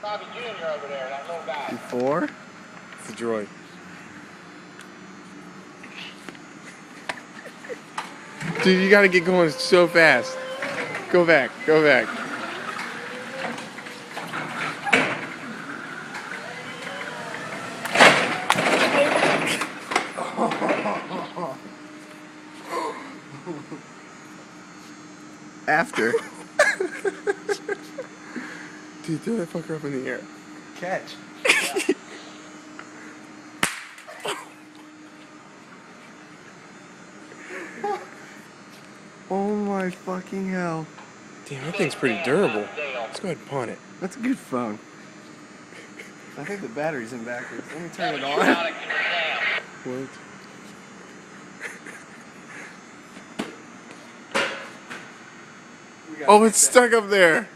Bobby Jr. over there, that little guy. Before? It's a droid. Dude, you gotta get going so fast. Go back, go back. After. Dude, throw that fucker up in the air. Catch. Oh my fucking hell. Damn, that thing's pretty durable. Let's go ahead and pawn it. That's a good phone. I think the battery's in backwards. Let me turn it on. What? Oh, it's stuck up there.